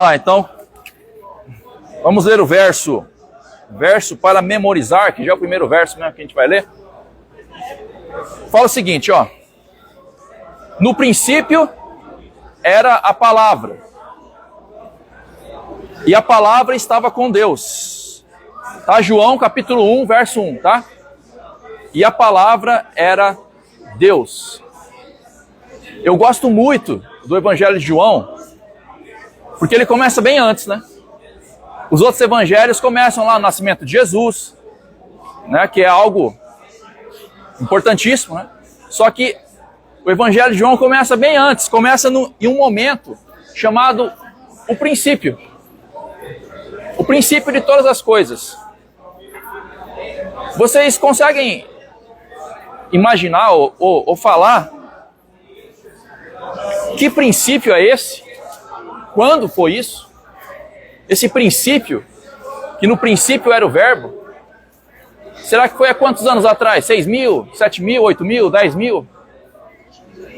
Então, vamos ler o verso para memorizar, que já é o primeiro verso mesmo que a gente vai ler. Fala o seguinte, ó. No princípio era a palavra, e a palavra estava com Deus. Tá? João capítulo 1, verso 1, tá? E a palavra era Deus. Eu gosto muito do Evangelho de João, porque ele começa bem antes, né? Os outros evangelhos começam lá no nascimento de Jesus, né? Que é algo importantíssimo, né? Só que o Evangelho de João começa bem antes, começa em um momento chamado o princípio. O princípio de todas as coisas. Vocês conseguem imaginar ou falar que princípio é esse? Quando foi isso? Esse princípio, que no princípio era o verbo, será que foi há quantos anos atrás? 6 mil, 7 mil, 8 mil, 10 mil?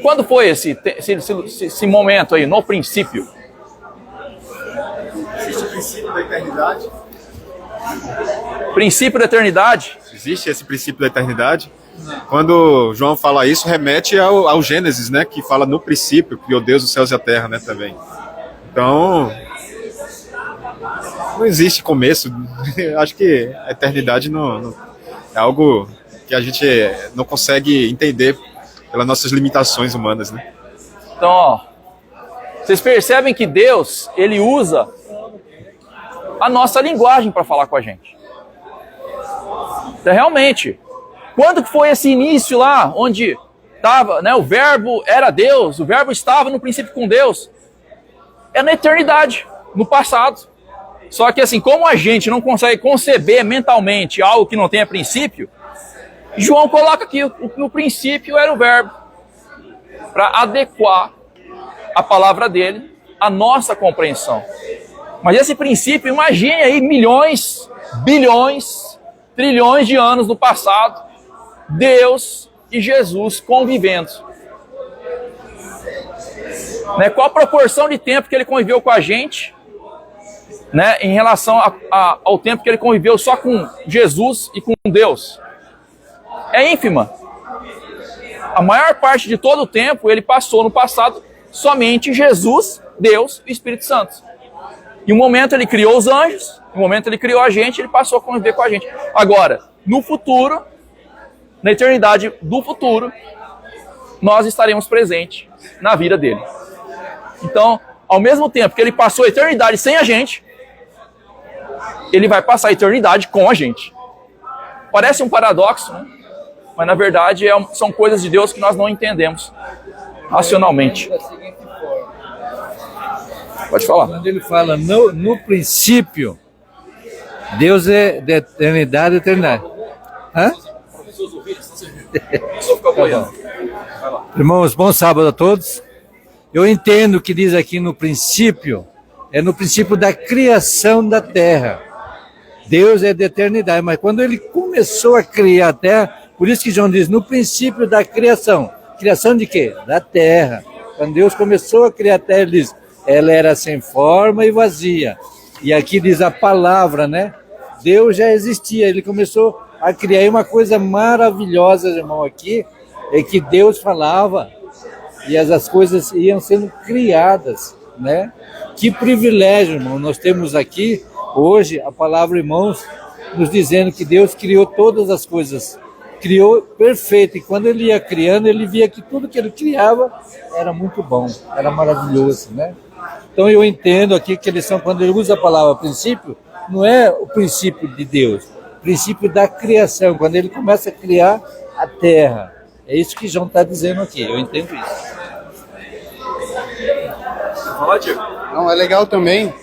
Quando foi esse momento aí, no princípio? Existe o princípio da eternidade? Princípio da eternidade? Existe esse princípio da eternidade? Quando João fala isso, remete ao Gênesis, né? Que fala no princípio, criou Deus os céus e a terra, né? Também. Então, não existe começo. Acho que a eternidade não é algo que a gente não consegue entender pelas nossas limitações humanas, né? Então, ó, vocês percebem que Deus, ele usa a nossa linguagem para falar com a gente. Então, realmente, quando que foi esse início lá, onde estava, né, o verbo era Deus, o verbo estava no princípio com Deus? É na eternidade, no passado. Só que assim, como a gente não consegue conceber mentalmente algo que não tenha princípio, João coloca aqui, no princípio era o verbo, para adequar a palavra dele à nossa compreensão. Mas esse princípio, imagine aí milhões, bilhões, trilhões de anos no passado, Deus e Jesus convivendo. Né? Qual a proporção de tempo que ele conviveu com a gente, né, em relação ao tempo que ele conviveu só com Jesus e com Deus? É ínfima. A maior parte de todo o tempo ele passou no passado somente Jesus, Deus e Espírito Santo. Em um momento ele criou os anjos, em um momento ele criou a gente, ele passou a conviver com a gente. Agora, no futuro, na eternidade do futuro, nós estaremos presentes na vida dele. Então, ao mesmo tempo que ele passou a eternidade sem a gente, ele vai passar a eternidade com a gente. Parece um paradoxo, né? Mas na verdade são coisas de Deus que nós não entendemos racionalmente. Pode falar. Quando ele fala no princípio, Deus é de eternidade a eternidade. Hã? Irmãos, bom sábado a todos. Eu entendo que diz aqui no princípio, é no princípio da criação da terra. Deus é de eternidade, mas quando ele começou a criar a terra, por isso que João diz, no princípio da criação. Criação de quê? Da terra. Quando Deus começou a criar a terra, ele diz, ela era sem forma e vazia. E aqui diz a palavra, né? Deus já existia, ele começou a criar. E uma coisa maravilhosa, irmão, aqui, é que Deus falava e as coisas iam sendo criadas, né? Que privilégio, irmão, nós temos aqui hoje a palavra, irmãos, nos dizendo que Deus criou todas as coisas, criou perfeito, e quando ele ia criando, ele via que tudo que ele criava era muito bom, era maravilhoso, né? Então eu entendo aqui que eles são, quando ele usa a palavra princípio, não é o princípio de Deus, o princípio da criação, quando ele começa a criar a terra. É isso que João está dizendo aqui, eu entendo isso. Não, é legal também,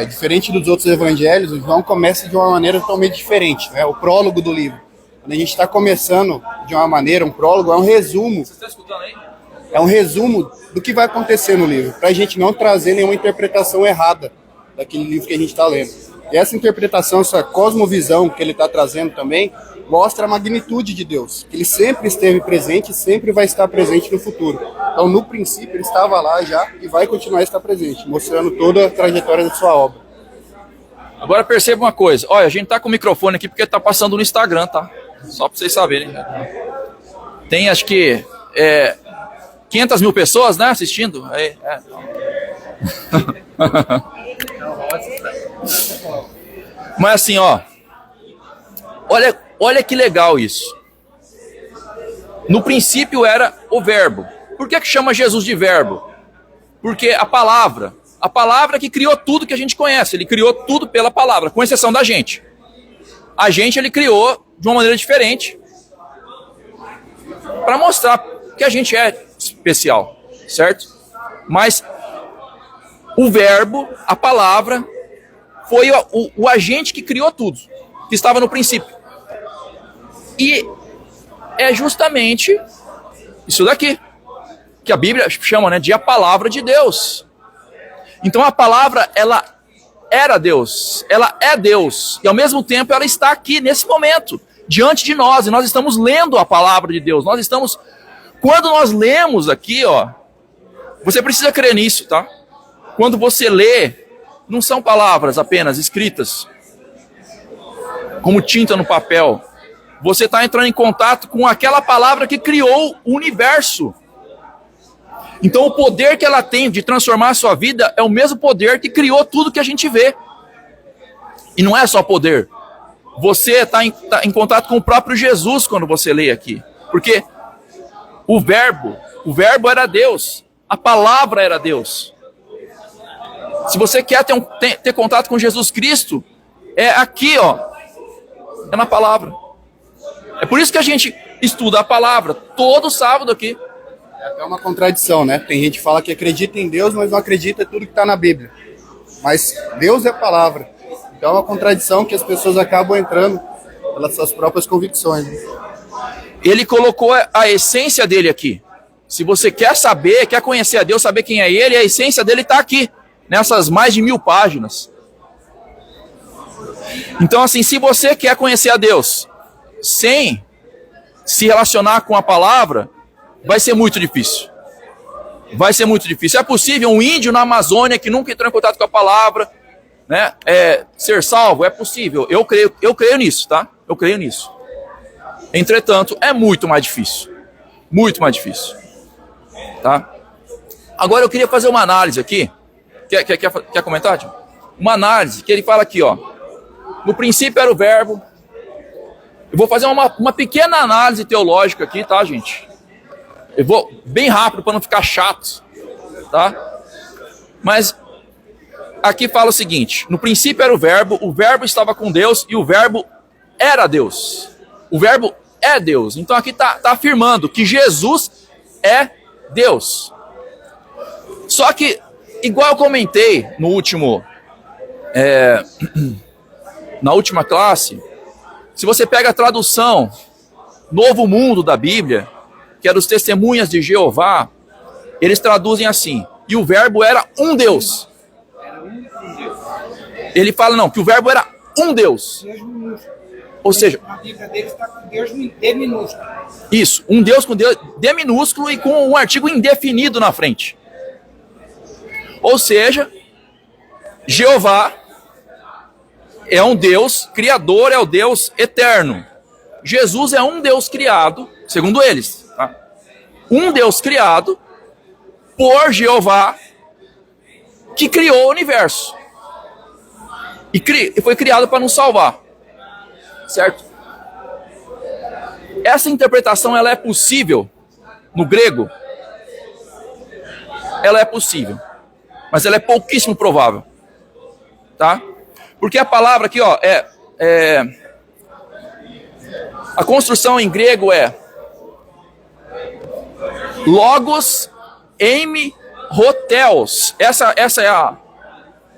diferente dos outros evangelhos, o João começa de uma maneira totalmente diferente, né? O prólogo do livro. Quando a gente está começando de uma maneira, um prólogo é um resumo. Você está escutando aí? É um resumo do que vai acontecer no livro, para a gente não trazer nenhuma interpretação errada daquele livro que a gente está lendo. E essa interpretação, essa cosmovisão que ele está trazendo também, mostra a magnitude de Deus, que ele sempre esteve presente e sempre vai estar presente no futuro. Então, no princípio, ele estava lá já e vai continuar a estar presente, mostrando toda a trajetória da sua obra. Agora perceba uma coisa, olha, a gente tá com o microfone aqui porque tá passando no Instagram, tá? Só para vocês saberem. Tem acho que 500 mil pessoas, né, assistindo. Mas assim, ó, olha que legal isso. No princípio era o verbo. Por que chama Jesus de verbo? Porque a palavra que criou tudo que a gente conhece, ele criou tudo pela palavra, com exceção da gente. A gente ele criou de uma maneira diferente para mostrar que a gente é especial, certo? Mas o verbo, a palavra, foi o agente que criou tudo, que estava no princípio. E é justamente isso daqui, que a Bíblia chama, né, de a palavra de Deus. Então a palavra, ela era Deus, ela é Deus, e ao mesmo tempo ela está aqui, nesse momento, diante de nós, e nós estamos lendo a palavra de Deus, quando nós lemos aqui, ó, você precisa crer nisso, tá? Quando você lê, não são palavras apenas escritas, como tinta no papel, você está entrando em contato com aquela palavra que criou o universo. Então o poder que ela tem de transformar a sua vida é o mesmo poder que criou tudo que a gente vê. E não é só poder. Você está em contato com o próprio Jesus quando você lê aqui. Porque o verbo era Deus. A palavra era Deus. Se você quer ter contato com Jesus Cristo, é aqui, ó. É na palavra. É por isso que a gente estuda a palavra todo sábado aqui. É até uma contradição, né? Tem gente que fala que acredita em Deus, mas não acredita em tudo que está na Bíblia. Mas Deus é a palavra. Então é uma contradição que as pessoas acabam entrando pelas suas próprias convicções. Ele colocou a essência dele aqui. Se você quer saber, quer conhecer a Deus, saber quem é ele, a essência dele está aqui, nessas mais de 1000 páginas. Então assim, se você quer conhecer a Deus sem se relacionar com a palavra, vai ser muito difícil. Vai ser muito difícil. É possível um índio na Amazônia que nunca entrou em contato com a palavra, né, ser salvo? É possível. Eu creio nisso, tá? Eu creio nisso. Entretanto, é muito mais difícil. Muito mais difícil. Tá? Agora eu queria fazer uma análise aqui. Quer comentar, Tio? Uma análise que ele fala aqui, ó. No princípio era o verbo. Eu vou fazer uma pequena análise teológica aqui, tá, gente? Eu vou bem rápido para não ficar chato, tá? Mas aqui fala o seguinte: no princípio era o verbo estava com Deus e o verbo era Deus. O verbo é Deus. Então aqui tá afirmando que Jesus é Deus. Só que, igual eu comentei no último, na última classe, se você pega a tradução Novo Mundo da Bíblia, que é dos Testemunhas de Jeová, eles traduzem assim: e o verbo era um Deus. Ele fala não, que o verbo era um Deus. Ou seja, a Bíblia dele está com Deus no D minúsculo. Isso, um Deus com Deus, D minúsculo e com um artigo indefinido na frente. Ou seja, Jeová é um Deus criador, é o Deus eterno. Jesus é um Deus criado, segundo eles. Tá? Um Deus criado por Jeová, que criou o universo. E foi criado para nos salvar. Certo? Essa interpretação ela é possível no grego. Ela é possível. Mas ela é pouquíssimo provável. Tá? Porque a palavra aqui, ó, a construção em grego é logos eimi hoteos. Essa é a,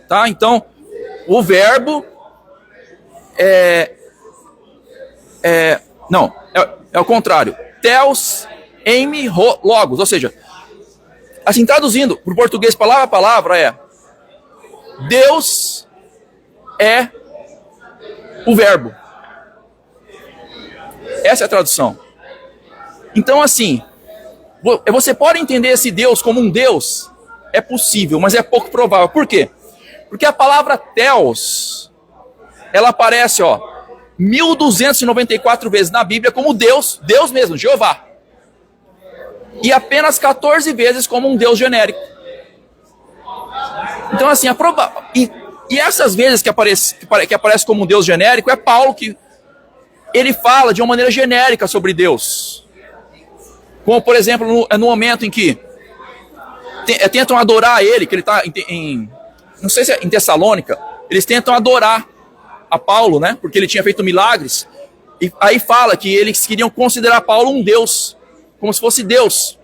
tá? Então, o verbo é o contrário. Theos eimi logos, ou seja, assim traduzindo para o português palavra a palavra é Deus é o verbo. Essa é a tradução. Então, assim, você pode entender esse Deus como um Deus? É possível, mas é pouco provável. Por quê? Porque a palavra Theos, ela aparece, 1294 vezes na Bíblia como Deus, Deus mesmo, Jeová. E apenas 14 vezes como um Deus genérico. Então, assim, e essas vezes que aparece como um Deus genérico, é Paulo que ele fala de uma maneira genérica sobre Deus. Como, por exemplo, no momento em que tentam adorar ele, que ele está não sei se é em Tessalônica, eles tentam adorar a Paulo, né? Porque ele tinha feito milagres. E aí fala que eles queriam considerar Paulo um Deus, como se fosse Deus.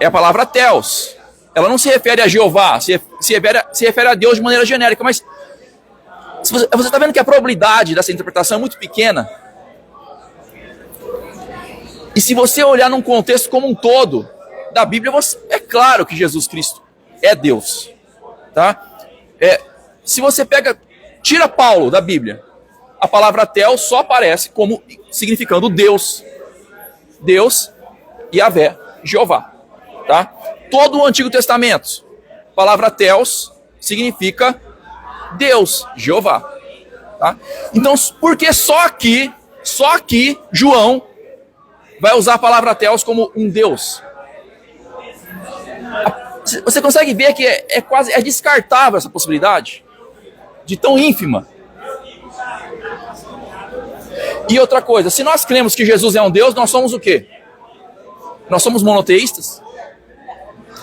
É a palavra Theos. Ela não se refere a Jeová, se refere a Deus de maneira genérica. Mas você está vendo que a probabilidade dessa interpretação é muito pequena. E se você olhar num contexto como um todo da Bíblia, é claro que Jesus Cristo é Deus. Tá? Se você tira Paulo da Bíblia, a palavra Theos só aparece como significando Deus. Deus, Yahvé, Jeová. Tá? Todo o Antigo Testamento, a palavra Theos significa Deus, Jeová. Tá? Então, por que só aqui, João vai usar a palavra Theos como um Deus? Você consegue ver que é descartável essa possibilidade? De tão ínfima. E outra coisa, se nós cremos que Jesus é um Deus, nós somos o quê? Nós somos monoteístas?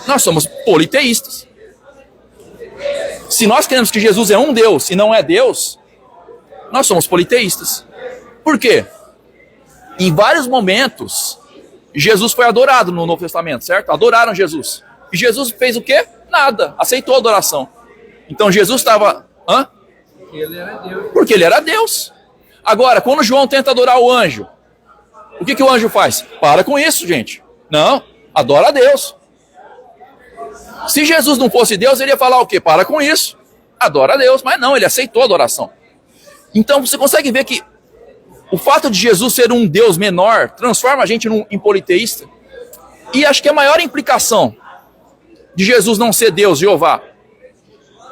Nós somos politeístas. Se nós cremos que Jesus é um Deus e não é Deus, nós somos politeístas. Por quê? Em vários momentos, Jesus foi adorado no Novo Testamento, certo? Adoraram Jesus. E Jesus fez o quê? Nada. Aceitou a adoração. Então Jesus estava... Porque ele era Deus. Porque ele era Deus. Agora, quando João tenta adorar o anjo, o que o anjo faz? Para com isso, gente. Não, adora a Deus. Se Jesus não fosse Deus, ele ia falar o quê? Para com isso. Adora a Deus. Mas não, ele aceitou a adoração. Então você consegue ver que o fato de Jesus ser um Deus menor transforma a gente em politeísta. E acho que a maior implicação de Jesus não ser Deus, Jeová,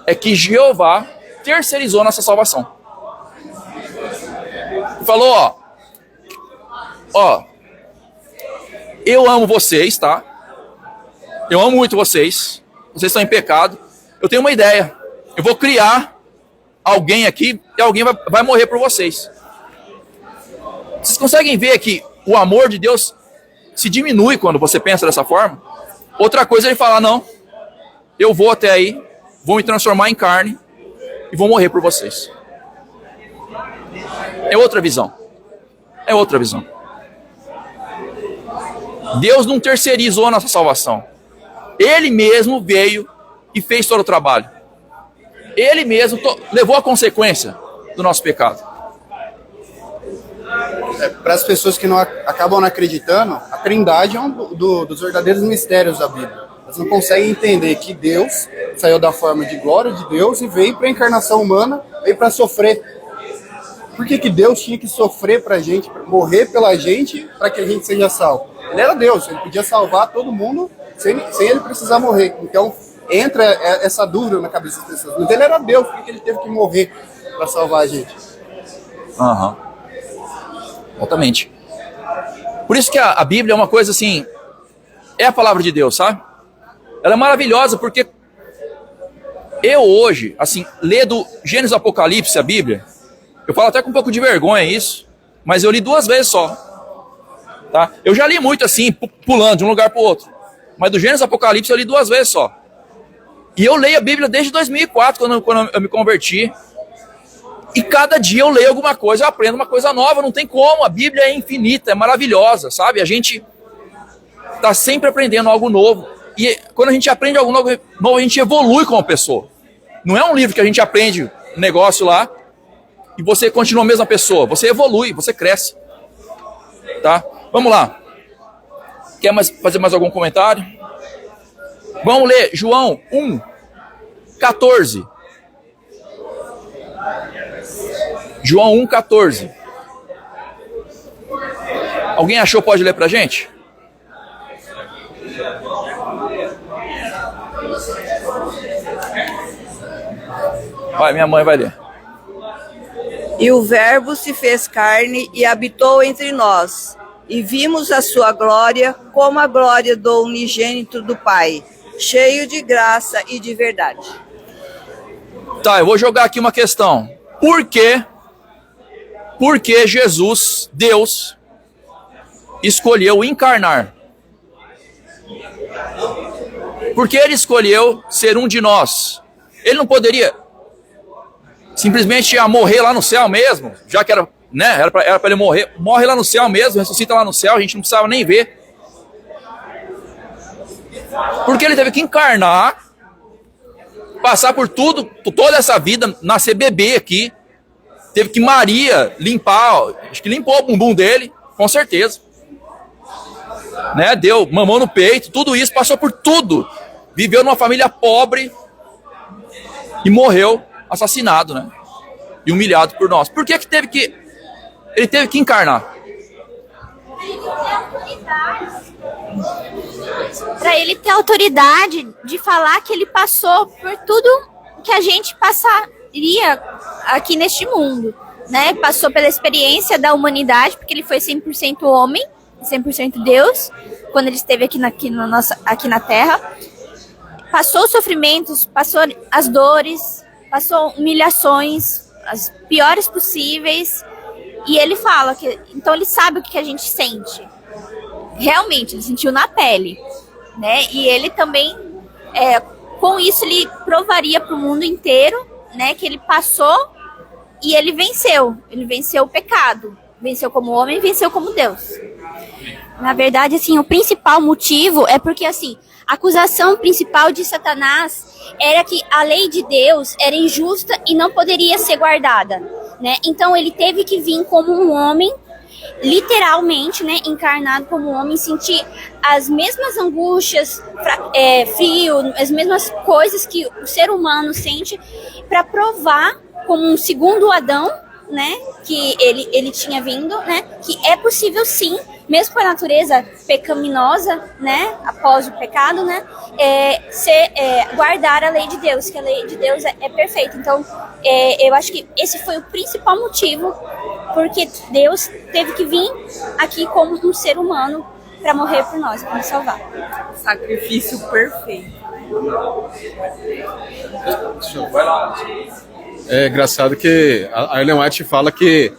é que Jeová terceirizou nossa salvação. Falou, eu amo vocês, tá? Eu amo muito vocês. Vocês estão em pecado. Eu tenho uma ideia. Eu vou criar alguém aqui e alguém vai morrer por vocês. Vocês conseguem ver que o amor de Deus se diminui quando você pensa dessa forma? Outra coisa é ele falar, não, eu vou até aí, vou me transformar em carne e vou morrer por vocês. É outra visão. É outra visão. Deus não terceirizou a nossa salvação. Ele mesmo veio e fez todo o trabalho. Ele mesmo levou a consequência do nosso pecado. Para as pessoas que acabam não acreditando, a Trindade é um dos verdadeiros mistérios da Bíblia. Elas não conseguem entender que Deus saiu da forma de glória de Deus e veio para a encarnação humana, veio para sofrer. Por que Deus tinha que sofrer para a gente, morrer pela gente, para que a gente seja salvo? Ele era Deus, ele podia salvar todo mundo sem ele precisar morrer. Então entra essa dúvida na cabeça das pessoas. Mas ele era Deus, por que ele teve que morrer para salvar a gente? Exatamente. Por isso que a Bíblia é uma coisa assim, é a palavra de Deus, sabe? Ela é maravilhosa porque eu hoje, assim, ler do Gênesis ao Apocalipse, a Bíblia, eu falo até com um pouco de vergonha isso, mas eu li 2 vezes só. Tá? Eu já li muito assim, pulando de um lugar para o outro. Mas do Gênesis ao Apocalipse eu li 2 vezes só. E eu leio a Bíblia desde 2004, quando eu me converti. E cada dia eu leio alguma coisa, eu aprendo uma coisa nova, não tem como. A Bíblia é infinita, é maravilhosa, sabe? A gente está sempre aprendendo algo novo. E quando a gente aprende algo novo, a gente evolui como pessoa. Não é um livro que a gente aprende um negócio lá e você continua a mesma pessoa. Você evolui, você cresce. Tá? Vamos lá. Quer fazer mais algum comentário? Vamos ler João 1, 14. João 1,14. Alguém achou? Pode ler pra gente? Vai, minha mãe vai ler. E o Verbo se fez carne e habitou entre nós, e vimos a sua glória como a glória do unigênito do Pai, cheio de graça e de verdade. Tá, eu vou jogar aqui uma questão. Por que Jesus, Deus, escolheu encarnar? Por que ele escolheu ser um de nós? Ele não poderia simplesmente morrer lá no céu mesmo, já que era, né, era para ele morrer. Morre lá no céu mesmo, ressuscita lá no céu, a gente não precisava nem ver. Porque ele teve que encarnar, passar por tudo, toda essa vida, nascer bebê aqui. Teve que Maria limpar, acho que limpou o bumbum dele, com certeza. Né, deu mamão no peito, tudo isso, passou por tudo. Viveu numa família pobre e morreu assassinado, né? E humilhado por nós. Por que ele teve que encarnar? Para ele ter autoridade de falar que ele passou por tudo que a gente passaria aqui neste mundo, né? Passou pela experiência da humanidade, porque ele foi 100% homem, 100% Deus, quando ele esteve aqui na Terra. Passou os sofrimentos, passou as dores, passou humilhações, as piores possíveis, e ele fala que, então ele sabe o que a gente sente. Realmente, ele sentiu na pele, né? E ele também, com isso, ele provaria para o mundo inteiro, né, que ele passou e ele venceu o pecado, venceu como homem, venceu como Deus. Na verdade, assim, o principal motivo é porque, assim, a acusação principal de Satanás era que a lei de Deus era injusta e não poderia ser guardada, né? Então ele teve que vir como um homem, literalmente, né, encarnado como um homem, sentir as mesmas angústias, frio, as mesmas coisas que o ser humano sente, para provar como um segundo Adão, né, que ele tinha vindo, né, que é possível sim, mesmo com a natureza pecaminosa, né, após o pecado, né, guardar a lei de Deus, que a lei de Deus é perfeita. Então, eu acho que esse foi o principal motivo porque Deus teve que vir aqui como um ser humano para morrer por nós, para nos salvar. Sacrifício perfeito. Vai lá. É engraçado que a Ellen White fala que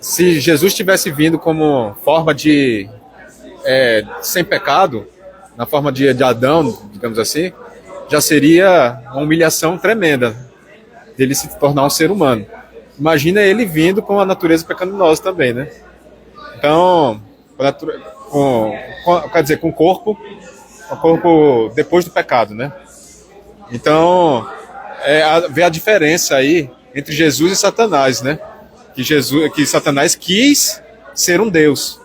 se Jesus tivesse vindo como forma de sem pecado, na forma de Adão, digamos assim, já seria uma humilhação tremenda dele se tornar um ser humano. Imagina ele vindo com a natureza pecaminosa também, né? Então, com o corpo depois do pecado, né? Então, vê a diferença aí entre Jesus e Satanás, né? Que Satanás quis ser um Deus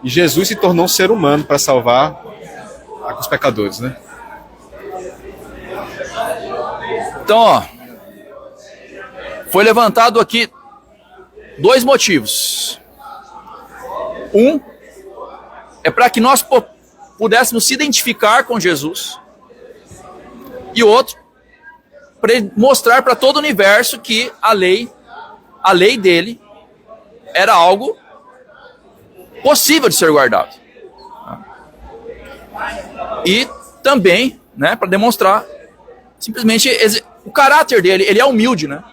e Jesus se tornou um ser humano para salvar os pecadores, né? Então, ó, foi levantado aqui 2 motivos. Um é para que nós pudéssemos se identificar com Jesus, e outro para ele mostrar para todo o universo que a lei dele era algo possível de ser guardado. E também, né, para demonstrar simplesmente o caráter dele. Ele é humilde, né?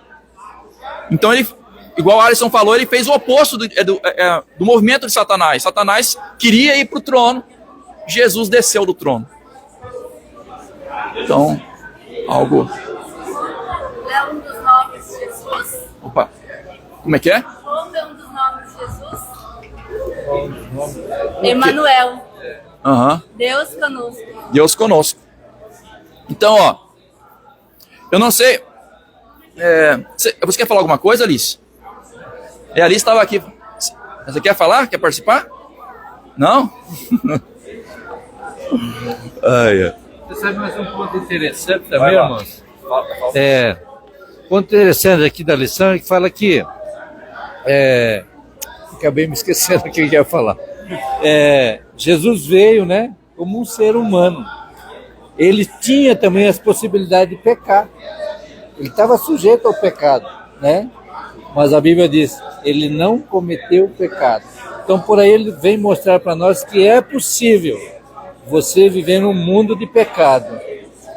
Então ele, igual o Alisson falou, ele fez o oposto do movimento de Satanás. Satanás queria ir para o trono, Jesus desceu do trono. Então, algo... É um dos nomes de Jesus. Opa, como é que é? Qual é um dos nomes de Jesus? Emanuel. Uhum. Deus conosco. Deus conosco. Então, ó, eu não sei. Você quer falar alguma coisa, Alice? A Alice estava aqui. Você quer falar? Quer participar? Não? Você sabe mais um ponto interessante também, irmãos? Ponto interessante aqui da lição é que fala que Acabei me esquecendo o que eu ia falar. Jesus veio, né, como um ser humano. Ele tinha também as possibilidades de pecar. Ele estava sujeito ao pecado, né? Mas a Bíblia diz, ele não cometeu pecado. Então, por aí ele vem mostrar para nós que é possível você viver num mundo de pecado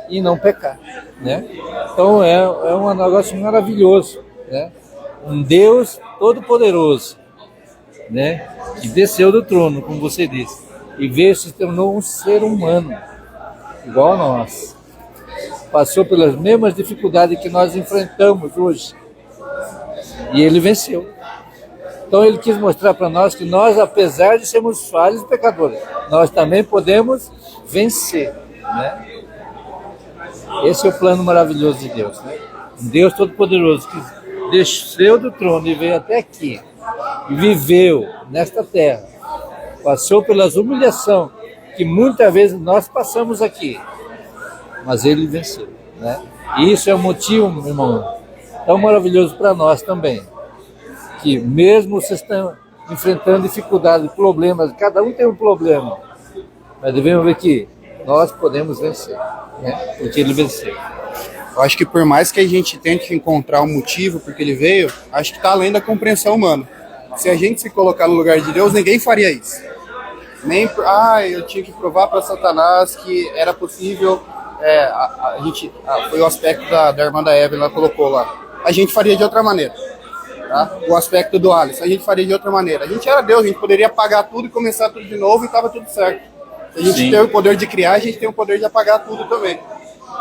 e não pecar, né? Então, é um negócio maravilhoso, né? Um Deus todo-poderoso, né? Que desceu do trono, como você disse, e veio se tornou um ser humano, igual a nós. Passou pelas mesmas dificuldades que nós enfrentamos hoje. E ele venceu. Então ele quis mostrar para nós que nós, apesar de sermos falhos e pecadores, nós também podemos vencer, né? Esse é o plano maravilhoso de Deus, né? Um Deus todo-poderoso que desceu do trono e veio até aqui e viveu nesta terra, passou pelas humilhações que muitas vezes nós passamos aqui, mas ele venceu, né? E isso é um motivo, meu irmão, tão maravilhoso para nós também, que mesmo vocês estão enfrentando dificuldades, problemas, cada um tem um problema, mas devemos ver que nós podemos vencer, né? Porque ele venceu. Eu acho que por mais que a gente tente encontrar um motivo porque ele veio, acho que está além da compreensão humana. Se a gente se colocar no lugar de Deus, ninguém faria isso. Nem, eu tinha que provar para Satanás que era possível. Foi o aspecto da irmã da Evelyn, ela colocou lá. A gente faria de outra maneira. Tá? O aspecto do Alisson, a gente faria de outra maneira. A gente era Deus, a gente poderia apagar tudo e começar tudo de novo e estava tudo certo. Se a gente tem o poder de criar, a gente tem o poder de apagar tudo também.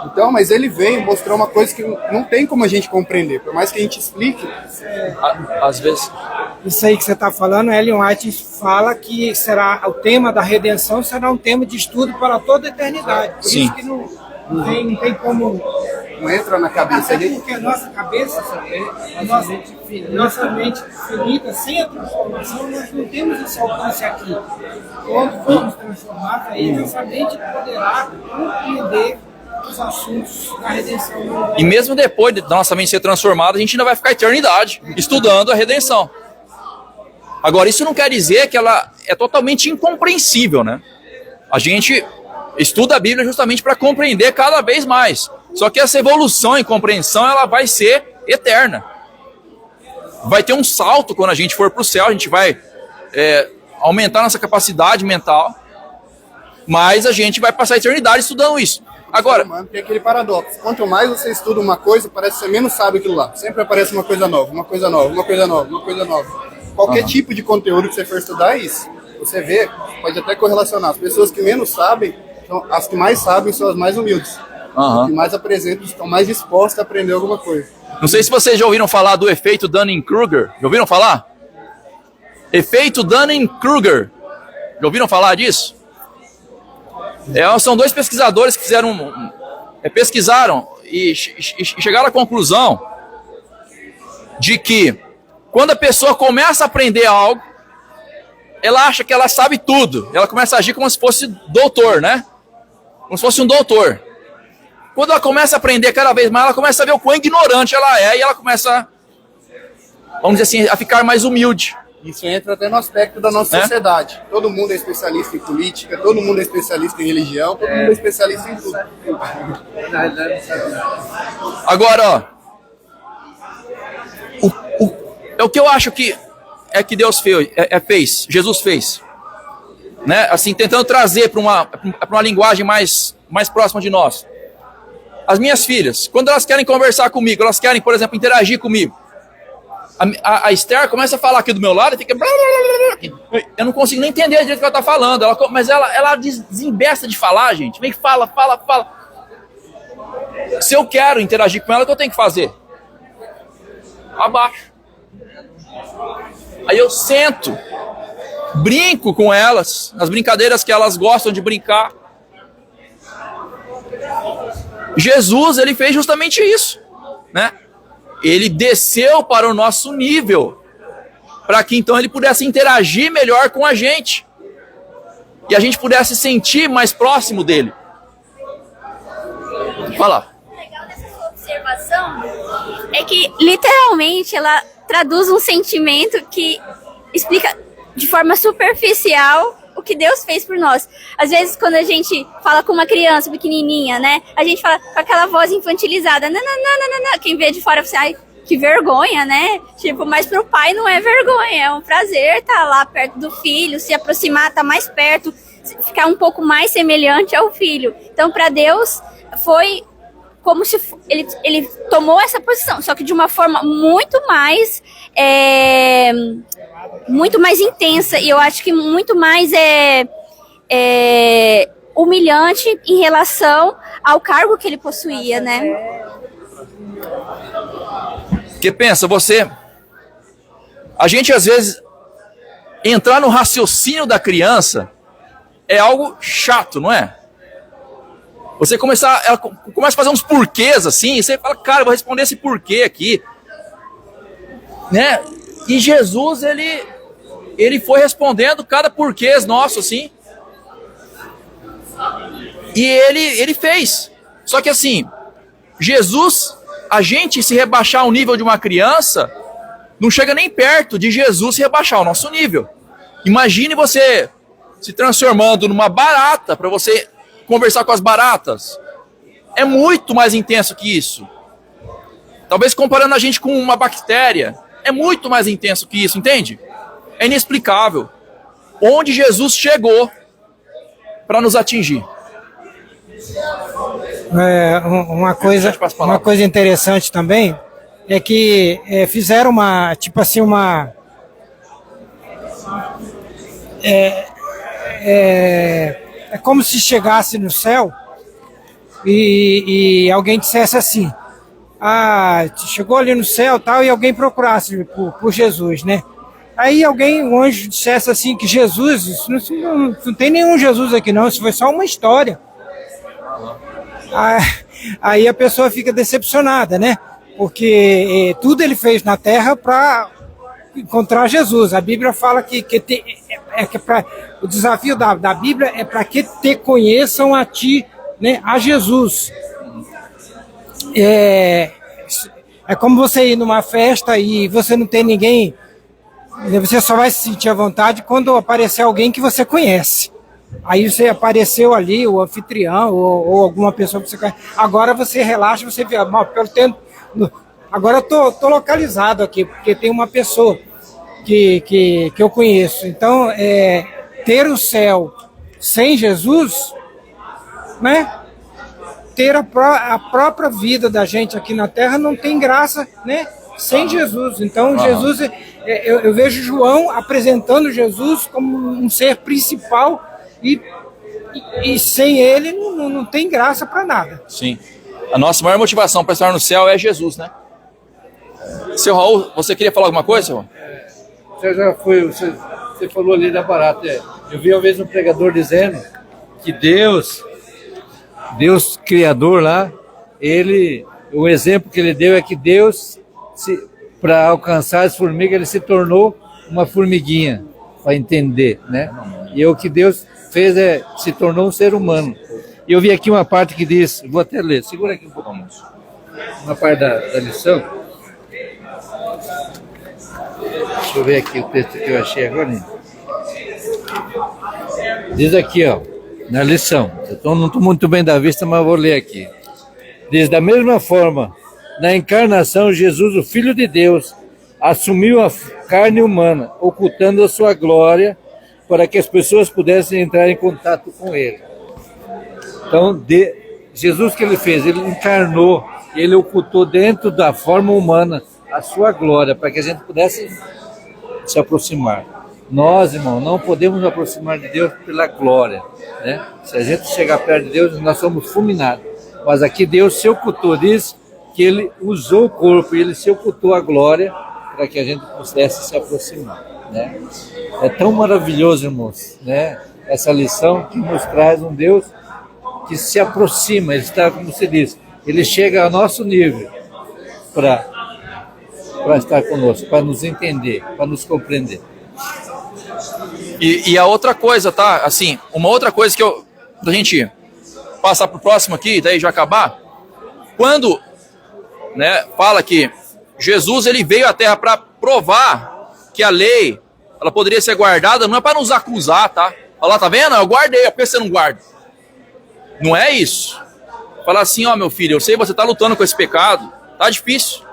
Então, mas ele veio mostrar uma coisa que não tem como a gente compreender, por mais que a gente explique. Às vezes. Isso aí que você está falando, Ellen White fala que o tema da redenção será um tema de estudo para toda a eternidade. Por Sim. isso que não tem como. Não entra na cabeça. Até porque a nossa cabeça, nossa mente finita, sem a transformação, nós não temos esse alcance aqui. Quando formos transformados, aí nossa mente poderá compreender os assuntos da redenção. E mesmo depois da nossa mente ser transformada, a gente ainda vai ficar a eternidade estudando a redenção. Agora, isso não quer dizer que ela é totalmente incompreensível, né? A gente estuda a Bíblia justamente para compreender cada vez mais. Só que essa evolução em compreensão, ela vai ser eterna. Vai ter um salto quando a gente for para o céu, a gente vai aumentar nossa capacidade mental, mas a gente vai passar a eternidade estudando isso. Agora, tem aquele paradoxo. Quanto mais você estuda uma coisa, parece que você menos sabe aquilo lá. Sempre aparece uma coisa nova, uma coisa nova, uma coisa nova, uma coisa nova. Qualquer tipo de conteúdo que você for estudar é isso. Você vê, pode até correlacionar. As pessoas que menos sabem, as que mais sabem são as mais humildes. As que mais apresentam, estão mais dispostas a aprender alguma coisa. Não sei se vocês já ouviram falar do efeito Dunning-Kruger. Já ouviram falar? Efeito Dunning-Kruger. Já ouviram falar disso? São dois pesquisadores que pesquisaram e chegaram à conclusão de que quando a pessoa começa a aprender algo, ela acha que ela sabe tudo. Ela começa a agir como se fosse doutor, né? Como se fosse um doutor. Quando ela começa a aprender cada vez mais, ela começa a ver o quão ignorante ela é e ela começa, vamos dizer assim, a ficar mais humilde. Isso entra até no aspecto da nossa sociedade. Todo mundo é especialista em política, todo mundo é especialista em religião, todo mundo é especialista em tudo. Agora, o que eu acho que Deus fez, Jesus fez, né? Assim, tentando trazer para uma linguagem mais próxima de nós. As minhas filhas, quando elas querem conversar comigo, elas querem, por exemplo, interagir comigo, a Esther começa a falar aqui do meu lado e fica... Eu não consigo nem entender direito o que ela está falando, mas ela desembesta de falar, gente. Vem, fala. Se eu quero interagir com ela, o que eu tenho que fazer? Abaixo. Aí eu sento, brinco com elas, as brincadeiras que elas gostam de brincar. Jesus, ele fez justamente isso, né? Ele desceu para o nosso nível, para que então ele pudesse interagir melhor com a gente, e a gente pudesse sentir mais próximo dele. Fala. O legal dessa sua observação é que, literalmente, ela traduz um sentimento que explica de forma superficial o que Deus fez por nós. Às vezes, quando a gente fala com uma criança pequenininha, né, a gente fala com aquela voz infantilizada, não. Quem vê de fora, você, ai, que vergonha, né? Tipo, mas pro pai não é vergonha, é um prazer estar lá perto do filho, se aproximar, estar mais perto, ficar um pouco mais semelhante ao filho. Então, para Deus, foi como se ele tomou essa posição, só que de uma forma muito mais intensa, e eu acho que muito mais humilhante em relação ao cargo que ele possuía, né? Porque pensa, a gente às vezes entrar no raciocínio da criança é algo chato, não é? Ela começa a fazer uns porquês assim, e você fala, cara, eu vou responder esse porquê aqui, né? E Jesus, ele foi respondendo cada porquês nosso, assim, e ele fez. Só que assim, Jesus, a gente se rebaixar ao nível de uma criança, não chega nem perto de Jesus se rebaixar ao nosso nível. Imagine você se transformando numa barata para você conversar com as baratas. É muito mais intenso que isso. Talvez comparando a gente com uma bactéria, é muito mais intenso que isso, entende? É inexplicável onde Jesus chegou para nos atingir. Uma coisa interessante também é que fizeram é como se chegasse no céu e alguém dissesse assim, chegou ali no céu tal, e alguém procurasse por Jesus, né? Aí um anjo dissesse assim que Jesus, não tem nenhum Jesus aqui não, isso foi só uma história. Aí a pessoa fica decepcionada, né? Porque tudo ele fez na terra para encontrar Jesus. A Bíblia fala que o desafio da Bíblia é para que te conheçam a ti, né? A Jesus. É como você ir numa festa e você não tem ninguém, você só vai se sentir à vontade quando aparecer alguém que você conhece. Aí você apareceu ali, o anfitrião ou alguma pessoa que você conhece. Agora você relaxa, você vê, pelo tempo. Agora eu tô localizado aqui, porque tem uma pessoa que eu conheço. Então, ter o céu sem Jesus, né? Ter a própria vida da gente aqui na Terra não tem graça, né? Sem Jesus. Então, Jesus, eu vejo João apresentando Jesus como um ser principal e sem ele não tem graça para nada. Sim. A nossa maior motivação para estar no céu é Jesus, né? Seu Raul, você queria falar alguma coisa, Raul? Você falou ali da barata. Eu vi uma vez um pregador dizendo que Deus Criador lá, o exemplo que ele deu é que Deus, para alcançar as formigas, ele se tornou uma formiguinha, para entender, né? E o que Deus fez se tornou um ser humano. E eu vi aqui uma parte que diz, vou até ler, segura aqui um pouco, uma parte da lição. Deixa eu ver aqui o texto que eu achei agora. Diz aqui, na lição, eu não estou muito bem da vista, mas vou ler aqui. Diz, da mesma forma, na encarnação, Jesus, o Filho de Deus, assumiu a carne humana, ocultando a sua glória, para que as pessoas pudessem entrar em contato com ele. Então, Jesus, que ele fez? Ele encarnou, ele ocultou dentro da forma humana a sua glória, para que a gente pudesse se aproximar. Nós, irmão, não podemos nos aproximar de Deus pela glória, né? Se a gente chegar perto de Deus, nós somos fulminados. Mas aqui Deus se ocultou, diz que ele usou o corpo e ele se ocultou a glória para que a gente pudesse se aproximar, né? É tão maravilhoso, irmãos, né? Essa lição que nos traz um Deus que se aproxima, ele está, como se diz, ele chega ao nosso nível para estar conosco, para nos entender, para nos compreender. E a outra coisa, tá? Assim, uma outra coisa que pra gente passar pro próximo aqui, daí já acabar, quando, né, fala que Jesus ele veio à Terra para provar que a lei ela poderia ser guardada, não é para nos acusar, tá? Falar, tá vendo? Eu guardei, por que você não guarda? Não é isso. Falar assim, ó, meu filho, eu sei que você tá lutando com esse pecado, tá difícil.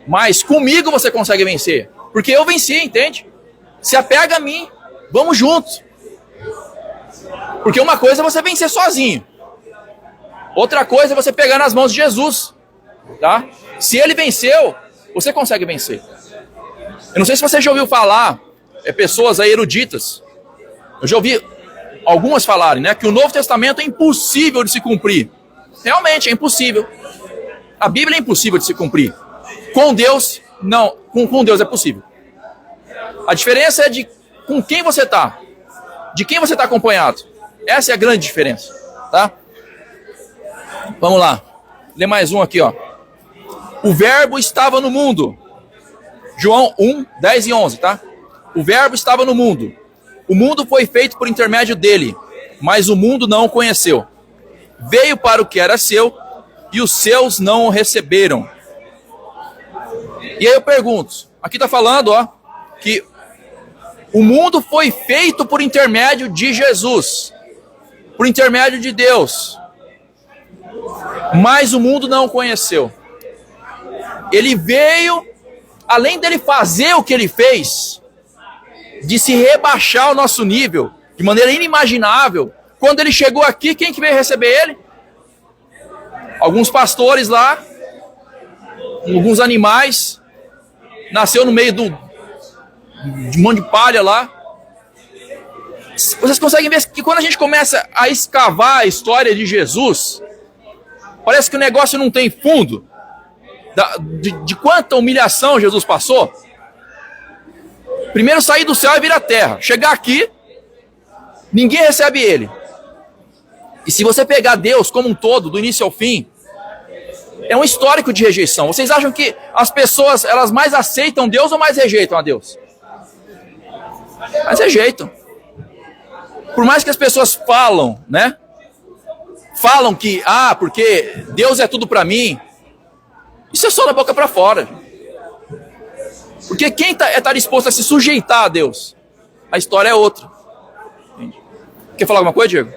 Mas comigo você consegue vencer. Porque eu venci, entende? Se apega a mim, vamos juntos. Porque uma coisa é você vencer sozinho. Outra coisa é você pegar nas mãos de Jesus, tá? Se ele venceu, você consegue vencer. Eu não sei se você já ouviu falar, pessoas aí eruditas, eu já ouvi algumas falarem, né, que o Novo Testamento é impossível de se cumprir. Realmente é impossível. A Bíblia é impossível de se cumprir. Com Deus, não. Com Deus é possível. A diferença é de com quem você está. De quem você está acompanhado. Essa é a grande diferença, tá? Vamos lá. Lê mais um aqui, ó. O verbo estava no mundo. João 1, 10 e 11, tá? O verbo estava no mundo. O mundo foi feito por intermédio dele, mas o mundo não o conheceu. Veio para o que era seu, e os seus não o receberam. E aí eu pergunto, aqui está falando, ó, que o mundo foi feito por intermédio de Jesus, por intermédio de Deus, mas o mundo não o conheceu. Ele veio, além dele fazer o que ele fez, de se rebaixar ao nosso nível, de maneira inimaginável. Quando ele chegou aqui, quem que veio receber ele? Alguns pastores lá, alguns animais, nasceu no meio de um monte de palha lá. Vocês conseguem ver que quando a gente começa a escavar a história de Jesus, parece que o negócio não tem fundo. De quanta humilhação Jesus passou. Primeiro sair do céu e vir à terra. Chegar aqui, ninguém recebe ele. E se você pegar Deus como um todo, do início ao fim, é um histórico de rejeição. Vocês acham que as pessoas, elas mais aceitam Deus ou mais rejeitam a Deus? Mais rejeitam. Por mais que as pessoas falam, né? Falam que, porque Deus é tudo pra mim. Isso é só da boca pra fora. Porque quem tá disposto a se sujeitar a Deus? A história é outra. Entende? Quer falar alguma coisa, Diego?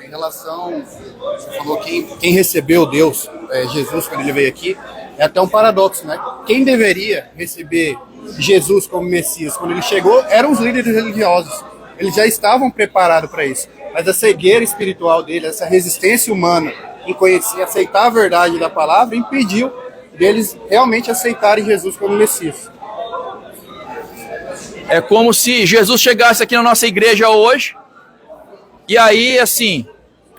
Em relação, você falou que quem recebeu Deus, Jesus, quando ele veio aqui, é até um paradoxo, né? Quem deveria receber Jesus como Messias quando ele chegou eram os líderes religiosos. Eles já estavam preparados para isso. Mas a cegueira espiritual dele, essa resistência humana em conhecer, aceitar a verdade da palavra, impediu deles realmente aceitarem Jesus como Messias. É como se Jesus chegasse aqui na nossa igreja hoje, e aí, assim,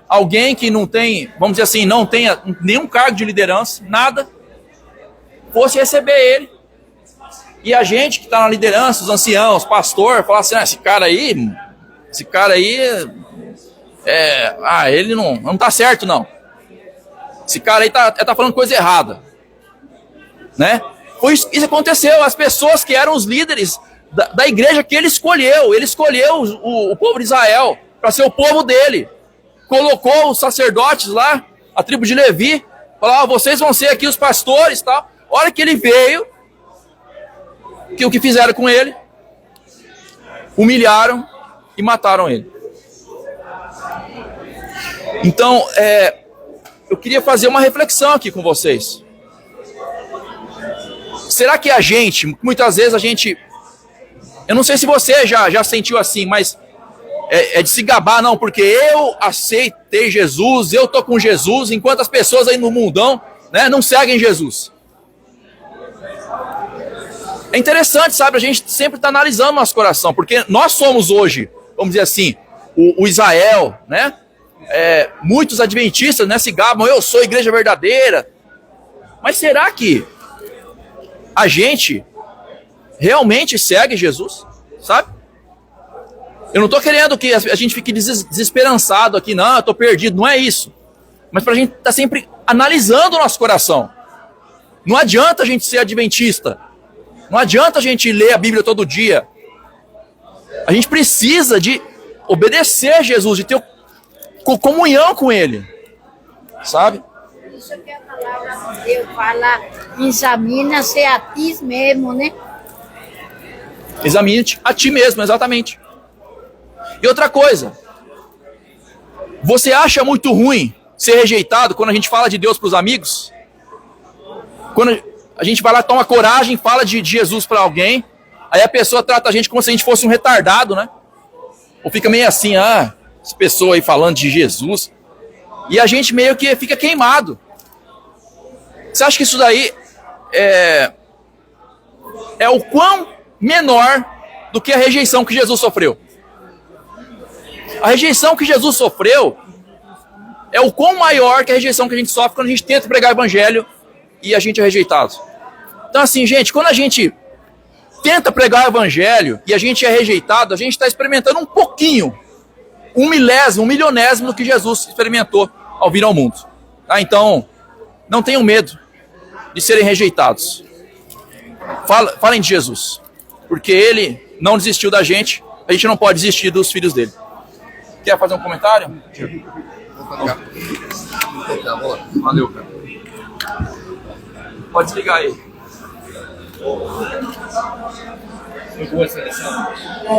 alguém que não tem, vamos dizer assim, não tenha nenhum cargo de liderança, nada, fosse receber ele. E a gente que está na liderança, os anciãos, pastor, falar assim, esse cara aí, ele não tá certo, não. Esse cara aí tá falando coisa errada. Né? Isso aconteceu, as pessoas que eram os líderes da igreja que ele escolheu o povo de Israel para ser o povo dele, colocou os sacerdotes lá, a tribo de Levi, falou, vocês vão ser aqui os pastores, tal. A hora que ele veio, o que fizeram com ele? Humilharam e mataram ele. Então, eu queria fazer uma reflexão aqui com vocês. Será que muitas vezes eu não sei se você já sentiu assim, mas é de se gabar, não, porque eu aceitei Jesus, eu tô com Jesus, enquanto as pessoas aí no mundão, né, não seguem Jesus. É interessante, sabe, a gente sempre está analisando nosso coração, porque nós somos hoje, vamos dizer assim, o Israel, né? Muitos adventistas, né, se gabam, eu sou a igreja verdadeira. Mas será que a gente realmente segue Jesus, sabe? Eu não estou querendo que a gente fique desesperançado aqui, não, eu estou perdido, não é isso. Mas para a gente estar sempre analisando o nosso coração. Não adianta a gente ser adventista, não adianta a gente ler a Bíblia todo dia. A gente precisa de obedecer a Jesus, de ter comunhão com Ele, sabe? Isso que a palavra de Deus fala, examina-se a ti mesmo, né? Examine-te a ti mesmo, exatamente. E outra coisa, você acha muito ruim ser rejeitado quando a gente fala de Deus para os amigos? Quando a gente vai lá, toma coragem, fala de Jesus para alguém, aí a pessoa trata a gente como se a gente fosse um retardado, né? Ou fica meio assim, essa pessoa aí falando de Jesus, e a gente meio que fica queimado. Você acha que isso daí é o quão menor do que a rejeição que Jesus sofreu? A rejeição que Jesus sofreu é o quão maior que a rejeição que a gente sofre quando a gente tenta pregar o evangelho e a gente é rejeitado. Então assim, gente, quando a gente tenta pregar o evangelho e a gente é rejeitado, a gente está experimentando um pouquinho, 1/1000, 1/1000º do que Jesus experimentou ao vir ao mundo. Tá? Então, não tenham medo de serem rejeitados. Falem de Jesus, porque Ele não desistiu da gente, a gente não pode desistir dos filhos dele. Quer fazer um comentário? Valeu, cara. Pode desligar aí. Foi boa essa lição.